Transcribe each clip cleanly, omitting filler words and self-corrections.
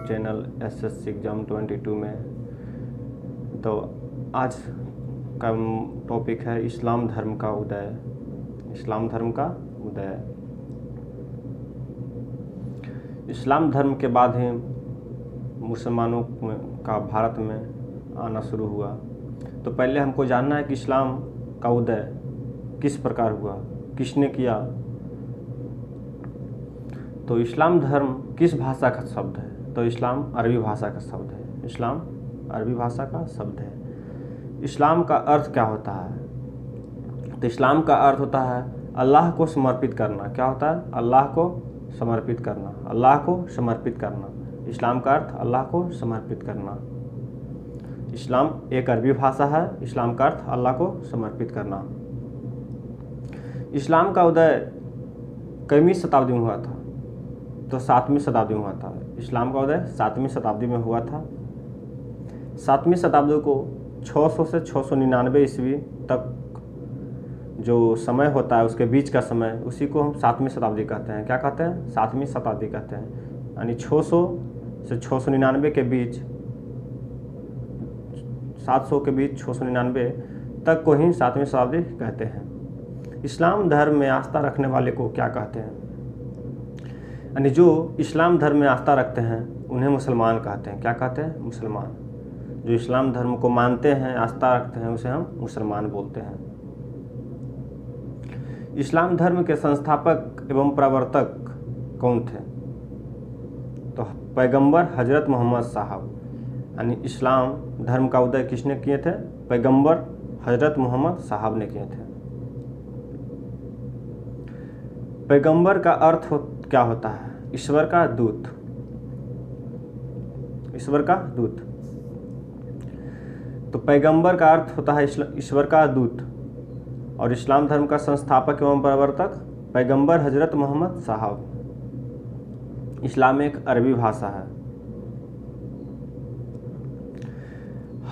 YouTube channel SSC exam 22 में। तो आज का टॉपिक है इस्लाम धर्म का उदय। इस्लाम धर्म का उदय। इस्लाम धर्म के बाद ही मुसलमानों का भारत में आना शुरू हुआ। तो पहले हमको जानना है कि इस्लाम का उदय किस प्रकार हुआ, किसने किया। तो इस्लाम धर्म किस भाषा का शब्द है? तो इस्लाम अरबी भाषा का शब्द है। इस्लाम अरबी भाषा का शब्द है। इस्लाम का अर्थ क्या होता है? तो इस्लाम का अर्थ होता है अल्लाह को समर्पित करना। क्या होता है? अल्लाह को समर्पित करना। अल्लाह को समर्पित करना। इस्लाम का अर्थ अल्लाह को समर्पित करना। इस्लाम एक अरबी भाषा है। इस्लाम का अर्थ अल्लाह को समर्पित करना। इस्लाम का उदय कईवीं शताब्दी में हुआ था? तो 7वीं शताब्दी में हुआ था। इस्लाम का उदय 7वीं शताब्दी में हुआ था। 7वीं शताब्दी को 600 से 699 ईस्वी तक जो समय होता है, उसके बीच का समय, उसी को हम 7वीं शताब्दी कहते हैं। क्या कहते हैं? 7वीं शताब्दी कहते हैं। यानी 600 से 699 के बीच, 700 के बीच 699 तक को ही 7वीं शताब्दी कहते हैं। इस्लाम धर्म में आस्था रखने वाले को क्या कहते हैं? यानी जो इस्लाम धर्म में आस्था रखते हैं उन्हें मुसलमान कहते हैं। क्या कहते हैं? मुसलमान। जो इस्लाम धर्म को मानते हैं, आस्था रखते हैं, उसे हम मुसलमान बोलते हैं। इस्लाम धर्म के संस्थापक एवं प्रवर्तक कौन थे? तो पैगंबर हजरत मोहम्मद साहब। यानी इस्लाम धर्म का उदय किसने किए थे? पैगंबर हजरत मोहम्मद साहब ने किए थे। पैगंबर का अर्थ क्या होता है? ईश्वर का दूत। ईश्वर का दूत। तो पैगंबर का अर्थ होता है ईश्वर का दूत। और इस्लाम धर्म का संस्थापक एवं प्रवर्तक पैगंबर हजरत मोहम्मद साहब। इस्लाम एक अरबी भाषा है।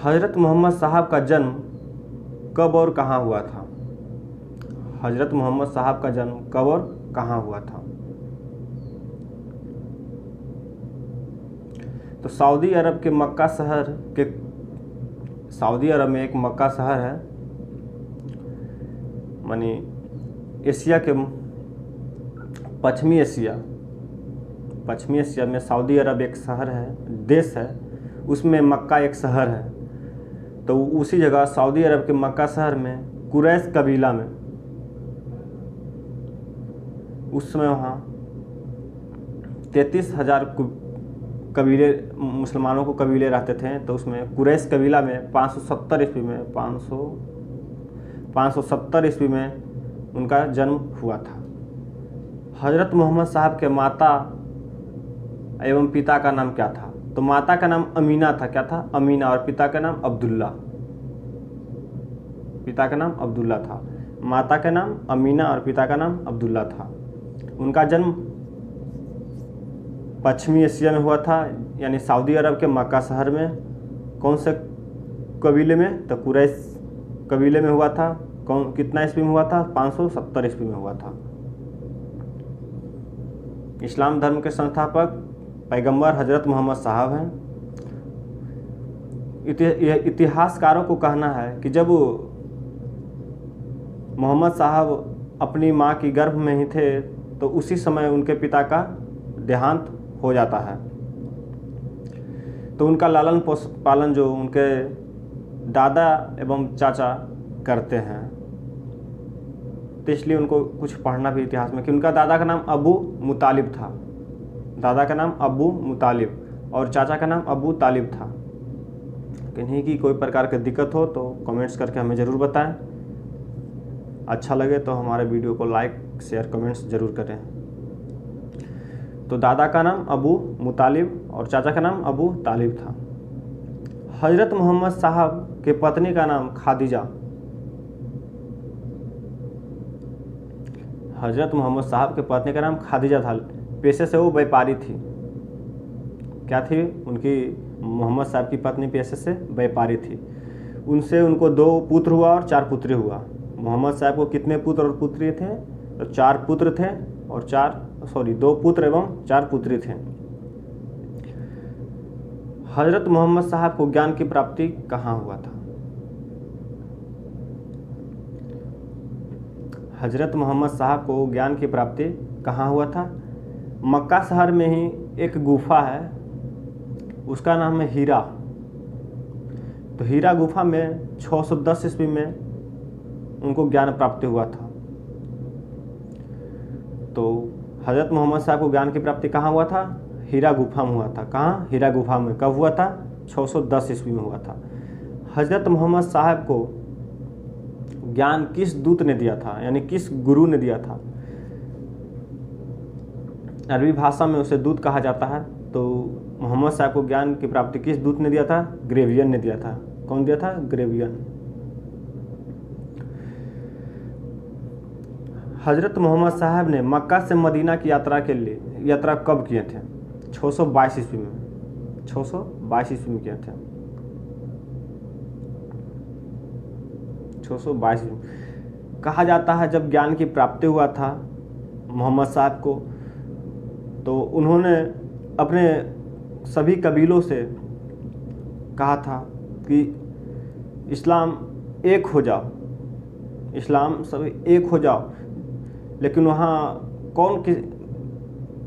हजरत मोहम्मद साहब का जन्म कब और कहाँ हुआ था? हजरत मोहम्मद साहब का जन्म कब और कहाँ हुआ था? तो सऊदी अरब के मक्का शहर के, सऊदी अरब में एक मक्का शहर है, मानी एशिया के पश्चिमी एशिया में सऊदी अरब एक शहर है, देश है, उसमें मक्का एक शहर है। तो उसी जगह सऊदी अरब के मक्का शहर में कुरैश कबीला में, उस समय वहाँ 33,000 कबीले, मुसलमानों को कबीले रहते थे। तो उसमें कुरैश कबीला में 570 ईस्वी में उनका जन्म हुआ था। हजरत मोहम्मद साहब के माता एवं पिता का नाम क्या था? तो माता का नाम अमीना था। क्या था? अमीना। और पिता का नाम अब्दुल्ला। पिता का नाम अब्दुल्ला था। माता का नाम अमीना और पिता का नाम अब्दुल्ला था। उनका जन्म पश्चिमी एशिया में हुआ था, यानी सऊदी अरब के मक्का शहर में। कौन से कबीले में? तो कुरैश कबीले में हुआ था। कितना ईस्वी में हुआ था? 570 ईस्वी में हुआ था। इस्लाम धर्म के संस्थापक पैगंबर हजरत मोहम्मद साहब हैं। इतिहासकारों को कहना है कि जब मोहम्मद साहब अपनी माँ की गर्भ में ही थे, तो उसी समय उनके पिता का देहांत हो जाता है। तो उनका लालन पालन जो उनके दादा एवं चाचा करते हैं, तो इसलिए उनको कुछ पढ़ना भी इतिहास में कि उनका दादा का नाम अबू मुतालिब था। दादा का नाम अबू मुतालिब और चाचा का नाम अबू तालिब था। किन्हीं की कोई प्रकार की दिक्कत हो तो कमेंट्स करके हमें ज़रूर बताएं। अच्छा लगे तो हमारे वीडियो को लाइक, शेयर, कमेंट्स ज़रूर करें। तो दादा का नाम अबू मुतालिब और चाचा का नाम अबू तालिब था। हजरत मोहम्मद साहब के पत्नी का नाम खादिजा। हजरत मोहम्मद साहब के पत्नी का नाम खादिजा था। पेशे से वो व्यापारी थी। क्या थी? उनकी मोहम्मद साहब की पत्नी पेशे से व्यापारी थी। उनसे उनको 2 पुत्र हुआ और 4 पुत्री हुआ। मोहम्मद साहब को कितने पुत्र और पुत्री थे? तो 4 पुत्र थे और 2 पुत्र एवं 4 पुत्री थे। हजरत मोहम्मद साहब को ज्ञान की प्राप्ति कहाँ हुआ था? हजरत मोहम्मद साहब को ज्ञान की प्राप्ति कहाँ हुआ था? मक्का शहर में ही एक गुफा है, उसका नाम है हीरा। तो हीरा गुफा में 610 ईस्वी में उनको ज्ञान प्राप्ति हुआ था। तो हजरत मोहम्मद साहब को ज्ञान की प्राप्ति कहाँ हुआ था? हीरा गुफा में हुआ था। कहाँ? हीरा गुफा में। कब हुआ था? 610 ईस्वी में हुआ था। हजरत मोहम्मद साहब को ज्ञान किस दूत ने दिया था, यानी किस गुरु ने दिया था? अरबी भाषा में उसे दूत कहा जाता है। तो मोहम्मद साहब को ज्ञान की प्राप्ति किस दूत ने दिया था? ग्रेवियन ने दिया था। कौन दिया था? ग्रेवियन। हजरत मोहम्मद साहब ने मक्का से मदीना की यात्रा कब किए थे? 622 ईस्वी में। 622 ईस्वी में किए थे। 622 ईस्वी। कहा जाता है जब ज्ञान की प्राप्ति हुआ था मोहम्मद साहब को, तो उन्होंने अपने सभी कबीलों से कहा था कि इस्लाम एक हो जाओ, इस्लाम सभी एक हो जाओ। लेकिन वहाँ कौन किस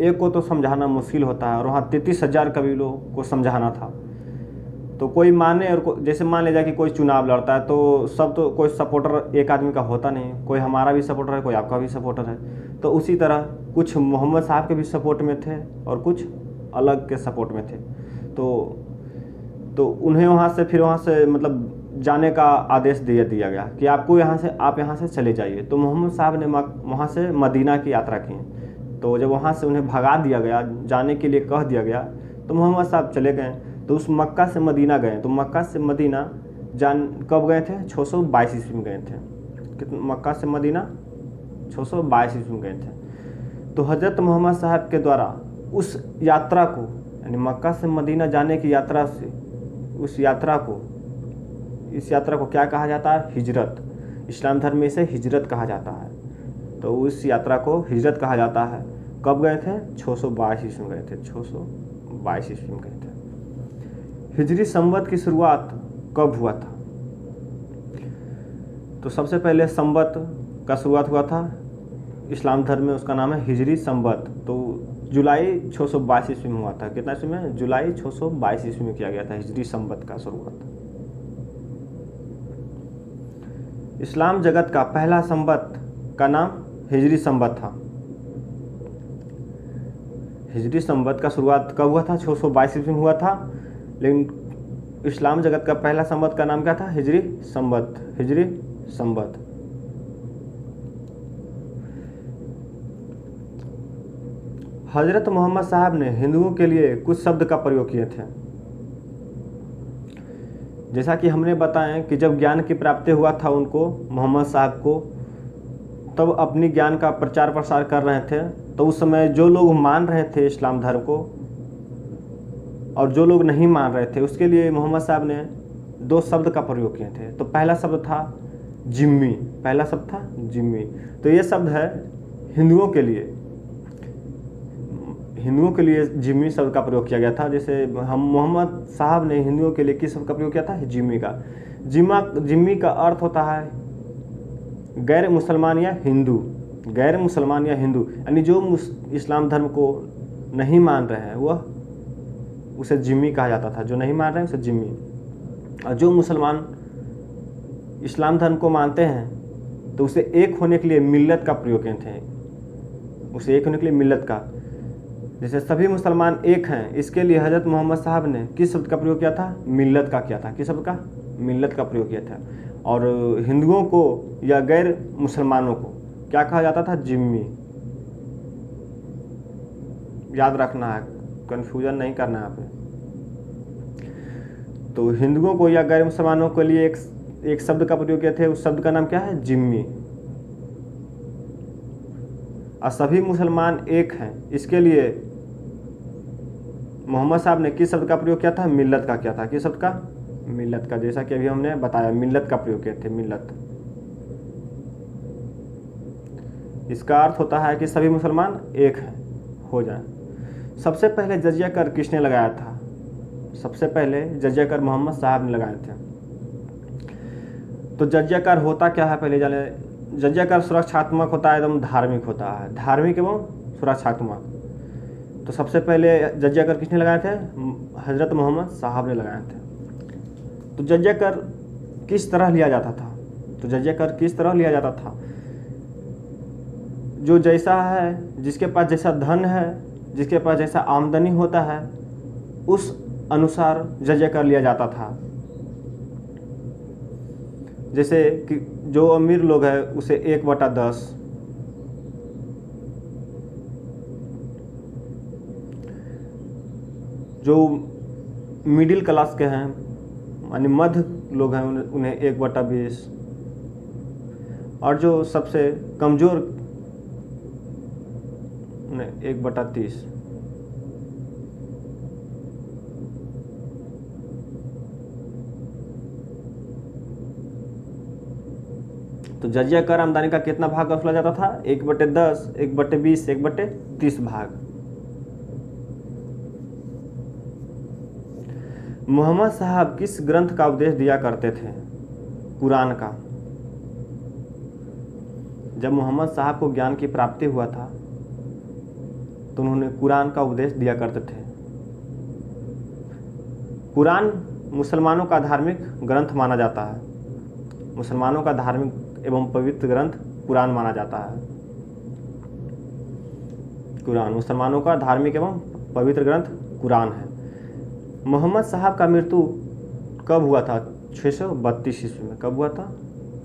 एक को तो समझाना मुश्किल होता है, और वहाँ 33,000 कबीलों को समझाना था। तो कोई माने, और जैसे मान ले जाए कि कोई चुनाव लड़ता है तो सब तो कोई सपोर्टर एक आदमी का होता नहीं, कोई हमारा भी सपोर्टर है, कोई आपका भी सपोर्टर है। तो उसी तरह कुछ मोहम्मद साहब के भी सपोर्ट में थे और कुछ अलग के सपोर्ट में थे। तो उन्हें वहाँ से मतलब जाने का आदेश दिया गया कि आप यहाँ से चले जाइए। तो मोहम्मद साहब ने वहाँ से मदीना की यात्रा की। तो जब वहाँ से उन्हें भगा दिया गया, जाने के लिए कह दिया गया, तो मोहम्मद साहब चले गए। तो उस मक्का से मदीना गए। तो मक्का से मदीना कब गए थे? 622 ईस्वी में गए थे। मक्का से मदीना 622 ईस्वी में गए थे। तो हजरत मोहम्मद साहब के द्वारा उस यात्रा को, यानी मक्का से मदीना जाने की यात्रा से इस यात्रा को क्या कहा जाता है? हिजरत। इस्लाम धर्म में इसे हिजरत कहा जाता है। तो उस यात्रा को हिजरत कहा जाता है। कब गए थे? 622 ईस्वी में गए थे। 622 ईस्वी में गए थे। हिजरी संवत की शुरुआत कब हुआ था? तो सबसे पहले संवत का शुरुआत हुआ था इस्लाम धर्म में, उसका नाम है हिजरी संवत। तो जुलाई 622 ईस्वी में हुआ था। कितना ईस्वी में? जुलाई 622 ईस्वी में किया गया था हिजरी संवत का शुरुआत। इस्लाम जगत का पहला संवत का नाम हिजरी संवत था। हिजरी संवत का शुरुआत कब हुआ था? 622 ईस्वी में हुआ था। लेकिन इस्लाम जगत का पहला संवत का नाम क्या था? हिजरी संवत। हिजरी संवत। हजरत मोहम्मद साहब ने हिंदुओं के लिए कुछ शब्द का प्रयोग किए थे। जैसा कि हमने बताया कि जब ज्ञान की प्राप्ति हुआ था उनको, मोहम्मद साहब को, तब अपनी ज्ञान का प्रचार प्रसार कर रहे थे। तो उस समय जो लोग मान रहे थे इस्लाम धर्म को और जो लोग नहीं मान रहे थे, उसके लिए मोहम्मद साहब ने 2 शब्द का प्रयोग किए थे। तो पहला शब्द था जिम्मी। पहला शब्द था जिम्मी। तो ये शब्द है हिंदुओं के लिए जिम्मी शब्द का प्रयोग किया गया था। जैसे हम मोहम्मद साहब ने हिंदुओं के लिए किस शब्द का प्रयोग किया था? जिम्मी का। जिम्मी का अर्थ होता है गैर मुसलमान या हिंदू। गैर मुसलमान या हिंदू, यानी जो इस्लाम धर्म को नहीं मान रहे हैं वह उसे जिम्मी कहा जाता था। जो नहीं मान रहे हैं उसे जिम्मी। और जो मुसलमान इस्लाम धर्म को मानते हैं तो उसे एक होने के लिए मिल्लत का प्रयोग किए थे। उसे एक होने के लिए मिल्लत का, जैसे सभी मुसलमान एक हैं, इसके लिए हजरत मोहम्मद साहब ने किस शब्द का प्रयोग किया था? मिल्लत का किया था। किस शब्द का? मिल्लत का प्रयोग किया था। और हिंदुओं को या गैर मुसलमानों को क्या कहा जाता था? जिम्मी। याद रखना है, कंफ्यूजन नहीं करना है यहाँ पे। तो हिंदुओं को या गैर मुसलमानों के लिए एक शब्द का प्रयोग किए थे। उस शब्द का नाम क्या है? जिम्मी। और सभी मुसलमान एक हैं, इसके लिए मोहम्मद साहब ने किस शब्द का प्रयोग किया था? मिल्लत का किया था। किस शब्द का? मिल्लत का। जैसा कि अभी हमने बताया, मिल्लत का प्रयोग किए थे। मिल्लत, इसका अर्थ होता है कि सभी मुसलमान एक हैं, हो जाए। सबसे पहले जजिया कर किसने लगाया था? सबसे पहले जजिया कर मोहम्मद साहब ने लगाए थे। तो जजिया कर होता क्या है पहले जाने। जजिया कर सुरक्षात्मक होता है, एकदम धार्मिक होता है, धार्मिक एवं सुरक्षात्मक। तो सबसे पहले जजिया कर किसने लगाए थे? हज़रत मोहम्मद साहब ने लगाए थे। तो जजिया कर किस तरह लिया जाता था? तो जजिया कर किस तरह लिया जाता था? जो जैसा है, जिसके पास जैसा धन है, जिसके पास जैसा आमदनी होता है, उस अनुसार जजिया कर लिया जाता था। जैसे कि जो अमीर लोग हैं उसे 1/10, जो मिडिल क्लास के हैं यानी मध्य लोग हैं उन्हें 1/20, और जो सबसे कमज़ोर उन्हें 1/30। तो जजिया कर आमदनी का कितना भाग वसूला जाता था? 1/10, 1/20, 1/30 भाग। मोहम्मद साहब किस ग्रंथ का उपदेश दिया करते थे? कुरान का। जब मोहम्मद साहब को ज्ञान की प्राप्ति हुआ था तो उन्होंने कुरान का उपदेश दिया करते थे। कुरान मुसलमानों का धार्मिक ग्रंथ माना जाता है। मुसलमानों का धार्मिक एवं पवित्र ग्रंथ कुरान माना जाता है। कुरान मुसलमानों का धार्मिक एवं पवित्र ग्रंथ कुरान है। मोहम्मद साहब का मृत्यु कब हुआ था? 632 ईस्वी में। कब हुआ था?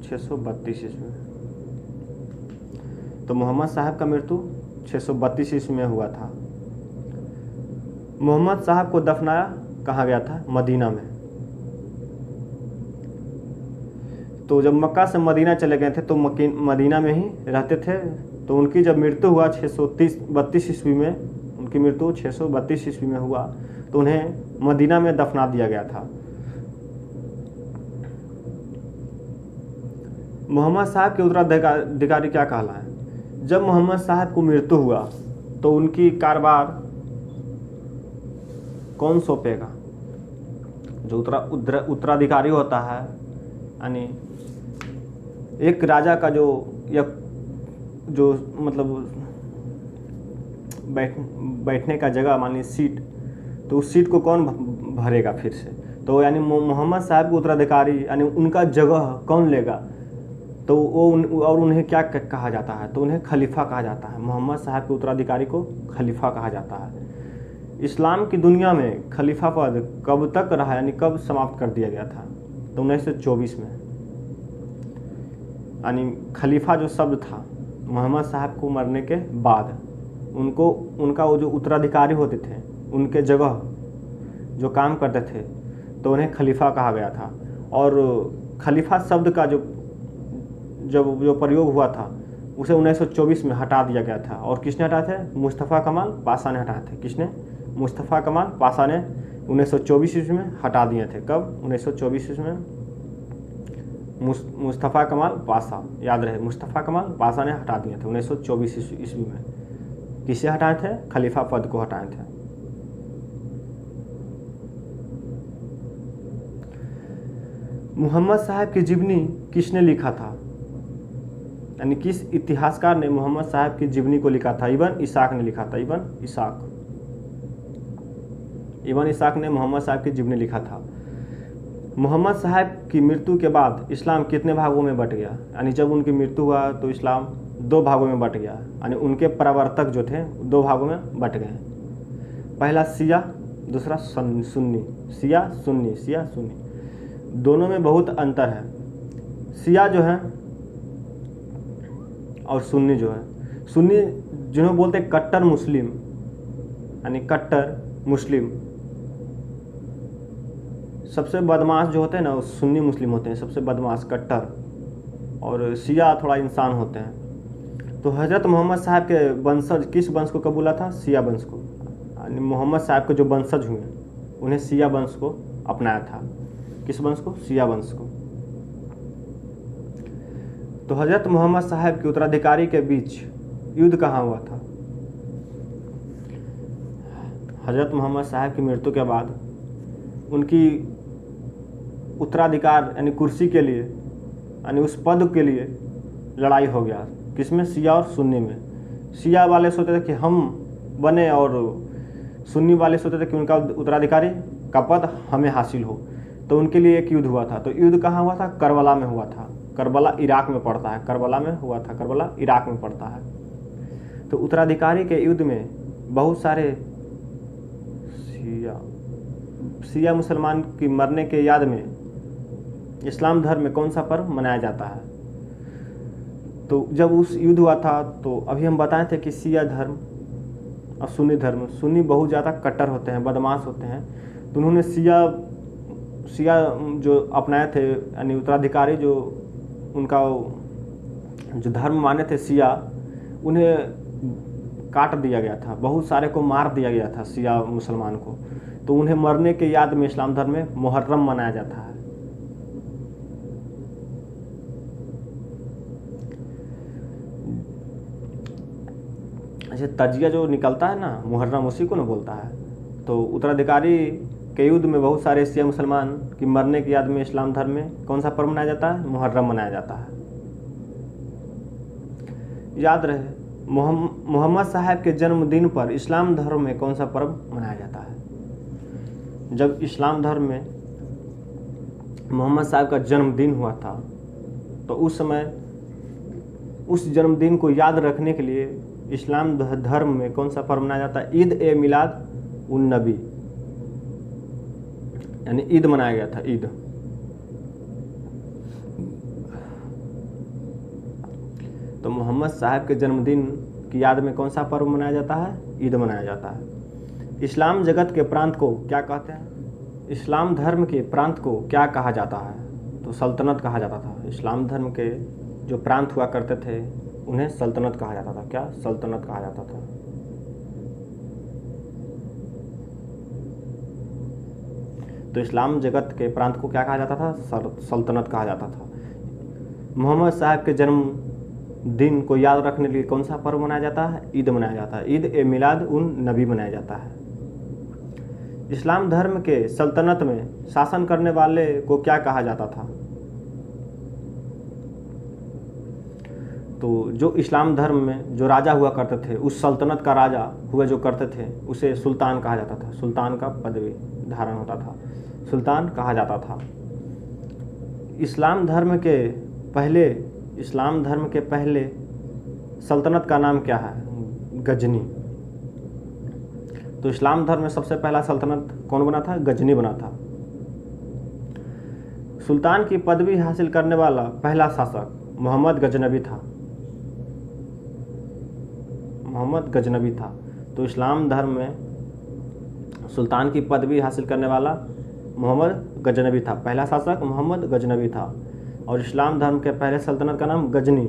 632 ईस्वी में। तो मोहम्मद साहब का मृत्यु 632 ईस्वी में हुआ था। मोहम्मद साहब को दफनाया कहाँ गया था? मदीना में। तो जब मक्का से मदीना चले गए थे तो मदीना में ही रहते थे। तो उनकी जब मृत्यु हुआ 632 ईस्वी में, उनकी मृत्यु 632 ईस्वी में हुआ, तो उन्हें मदीना में दफना दिया गया था। मोहम्मद साहब के उत्तराधिकारी क्या कहलाए? जब मोहम्मद साहब को मृत्यु हुआ तो उनकी कारोबार कौन सौंपेगा? जो उत्तराधिकारी होता है, यानी एक राजा का जो मतलब बैठने का जगह मान ली सीट, तो उस सीट को कौन भरेगा फिर से? तो यानी मोहम्मद साहब के उत्तराधिकारी यानी उनका जगह कौन लेगा? तो वो और उन्हें क्या कहा जाता है? तो उन्हें खलीफा कहा जाता है। मोहम्मद साहब के उत्तराधिकारी को खलीफा कहा जाता है। इस्लाम की दुनिया में खलीफा पद कब तक रहा, यानी कब समाप्त कर दिया गया था? तो 1924 में। यानी खलीफा जो शब्द था, मोहम्मद साहब को मरने के बाद उनका वो जो उत्तराधिकारी होते थे, उनके जगह जो काम करते थे, तो उन्हें खलीफा कहा गया था। और खलीफा शब्द का जो प्रयोग हुआ था उसे 1924 में हटा दिया गया था। और किसने हटाए थे? मुस्तफ़ा कमाल पाशा ने हटाए थे। किसने? मुस्तफ़ा कमाल पाशा ने 1924 ईस्वी में हटा दिए थे। कब? 1924 ईस्वी में। मुस्तफ़ा कमाल पाशा, याद रहे, मुस्तफ़ा कमाल पाशा ने हटा दिए थे 1924 ईस्वी में। किसे हटाए थे? खलीफा पद को हटाए थे। मोहम्मद साहब की जीवनी किसने लिखा था? यानी किस इतिहासकार ने मोहम्मद साहब की जीवनी को लिखा था? इब्न इसाक ने लिखा था। इब्न इसाक ने मोहम्मद साहब की जीवनी लिखा था। मोहम्मद साहब की मृत्यु के बाद इस्लाम कितने भागों में बट गया? यानी जब उनकी मृत्यु हुआ तो इस्लाम 2 भागों में बट गया। यानी उनके प्रवर्तक जो थे 2 भागों में बट गए। पहला शिया, दूसरा सुन्नी। शिया सुन्नी, दोनों में बहुत अंतर है। शिया जो है और सुन्नी जो है, सुन्नी जिन्होंने बोलते हैं कट्टर मुस्लिम, यानी कट्टर मुस्लिम, सबसे बदमाश जो होते हैं ना वो सुन्नी मुस्लिम होते हैं, सबसे बदमाश कट्टर। और शिया थोड़ा इंसान होते हैं। तो हज़रत मोहम्मद साहब के वंशज किस वंश को कबूला था? शिया वंश को। यानी मोहम्मद साहब के जो वंशज हुए उन्हें शिया वंश को अपनाया था। किस वंश को? शिया वंश को। तो हज़रत मोहम्मद साहब के उत्तराधिकारी के बीच युद्ध कहाँ हुआ था? हज़रत मोहम्मद साहब की मृत्यु के बाद उनकी उत्तराधिकार यानी कुर्सी के लिए यानी उस पद के लिए लड़ाई हो गया। किसमें? शिया और सुन्नी में। शिया वाले सोचते थे कि हम बने और सुन्नी वाले सोचते थे कि उनका उत्तराधिकारी का पद हमें हासिल हो। तो उनके लिए एक युद्ध हुआ था। तो युद्ध कहाँ हुआ था? करबला में हुआ था। करबला इराक में पड़ता है। करबला में हुआ था। करबला इराक में पड़ता है। तो उत्तराधिकारी के युद्ध में बहुत सारे शिया मुसलमान की मरने के याद में इस्लाम धर्म में कौन सा पर्व मनाया जाता है? तो जब उस युद्ध हुआ था तो अभी हम बताए थे कि शिया धर्म और सुन्नी धर्म, सुन्नी बहुत ज़्यादा कट्टर होते हैं, बदमाश होते हैं। तो उन्होंने शिया जो अपनाए थे यानी उत्तराधिकारी जो उनका जो धर्म माने थे शिया, उन्हें काट दिया गया था, बहुत सारे को मार दिया गया था शिया मुसलमान को। तो उन्हें मरने के याद में इस्लाम धर्म में मुहर्रम मनाया जाता है। जैसे तजिया जो निकलता है ना, मुहर्रम उसी को ना बोलता है। तो उत्तराधिकारी के युद्ध में बहुत सारे शिया मुसलमान की मरने की याद में इस्लाम धर्म में कौन सा पर्व मनाया जाता है? मुहर्रम मनाया जाता है। याद रहे, मोहम्मद साहब के जन्मदिन पर इस्लाम धर्म में कौन सा पर्व मनाया जाता है? जब इस्लाम धर्म में मोहम्मद साहब का जन्मदिन हुआ था तो उस समय उस जन्मदिन को याद रखने के लिए इस्लाम धर्म में कौन सा पर्व मनाया जाता है? ईद ए मिलाद उन नबी, यानी ईद मनाया गया था। ईद। तो मोहम्मद साहब के जन्मदिन की याद में कौन सा पर्व मनाया जाता है? ईद मनाया जाता है। इस्लाम जगत के प्रांत को क्या कहते हैं? इस्लाम धर्म के प्रांत को क्या कहा जाता है? तो सल्तनत कहा जाता था। इस्लाम धर्म के जो प्रांत हुआ करते थे उन्हें सल्तनत कहा जाता था। क्या? सल्तनत कहा जाता था। तो इस्लाम जगत के प्रांत को क्या कहा जाता था? सल्तनत कहा जाता था। मोहम्मद साहब के जन्म दिन को याद रखने के लिए कौन सा पर्व मनाया जाता है? ईद मनाया जाता है। ईद ए मिलाद उन नबी मनाया जाता है। इस्लाम धर्म के सल्तनत में शासन करने वाले को क्या कहा जाता था? तो जो इस्लाम धर्म में जो राजा हुआ करते थे, उस सल्तनत का राजा हुआ जो करते थे उसे सुल्तान कहा जाता था। सुल्तान का पदवी धारण होता था, सुल्तान कहा जाता था। इस्लाम धर्म के पहले सल्तनत का नाम क्या है? गजनी। तो इस्लाम धर्म में सबसे पहला सल्तनत कौन बना था? गजनी बना था। सुल्तान की पदवी हासिल करने वाला पहला शासक मोहम्मद गजनबी था। मोहम्मद गजनबी था। तो इस्लाम धर्म में सुल्तान की पदवी हासिल करने वाला मोहम्मद गजनबी था। पहला शासक मोहम्मद गजनबी था। और इस्लाम धर्म के पहले सल्तनत का नाम गजनी,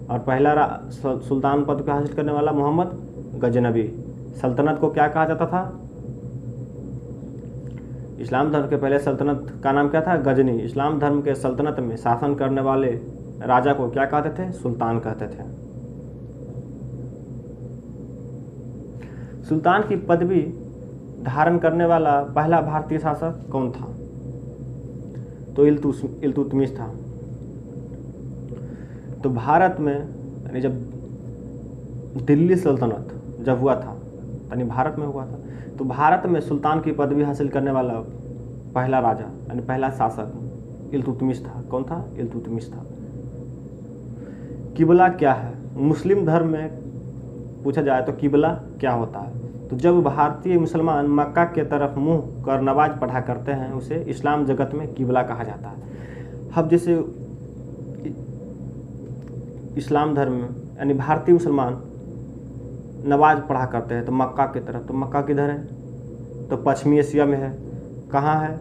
और पहला सुल्तान पद को हासिल करने वाला मोहम्मद गजनबी। सल्तनत को क्या कहा जाता था? इस्लाम धर्म के पहले सल्तनत का नाम क्या था? गजनी। इस्लाम धर्म के सल्तनत में शासन करने वाले राजा को क्या कहते थे? सुल्तान कहते थे। सुल्तान की पदवी धारण करने वाला पहला भारतीय शासक कौन था? तो इल्तुतमिश था। तो भारत में यानी जब दिल्ली सल्तनत जब हुआ था, यानी भारत में हुआ था, तो भारत में सुल्तान की पदवी हासिल करने वाला पहला राजा यानी पहला शासक इल्तुतमिश था। कौन था? इल्तुतमिश था। किबला क्या है? मुस्लिम धर्म में पूछा जाए तो किबला क्या होता है? तो जब भारतीय मुसलमान मक्का के तरफ मुंह कर नमाज पढ़ा करते हैं उसे इस्लाम जगत में किबला कहा जाता है। अब जैसे इस्लाम धर्म में यानी भारतीय मुसलमान नमाज पढ़ा करते हैं तो मक्का की तरफ, तो मक्का किधर है? तो पश्चिमी एशिया में है। कहाँ है?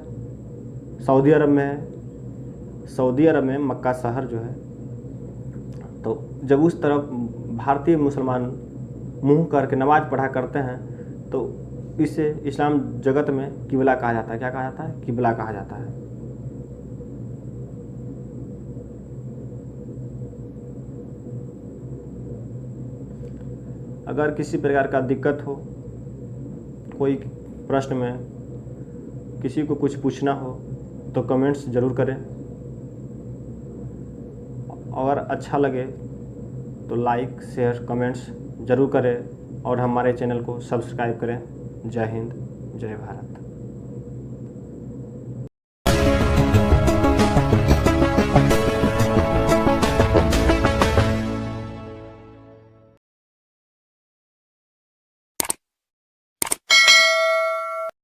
सऊदी अरब में है। सऊदी अरब में मक्का शहर जो है, तो जब उस तरफ भारतीय मुसलमान मुंह करके नमाज पढ़ा करते हैं तो इसे इस्लाम जगत में किबला कहा जाता है। क्या कहा जाता है? किबला कहा जाता है। अगर किसी प्रकार का दिक्कत हो कोई प्रश्न में किसी को कुछ पूछना हो तो कमेंट्स ज़रूर करें। अगर अच्छा लगे तो लाइक शेयर कमेंट्स ज़रूर करें और हमारे चैनल को सब्सक्राइब करें। जय हिंद, जय भारत।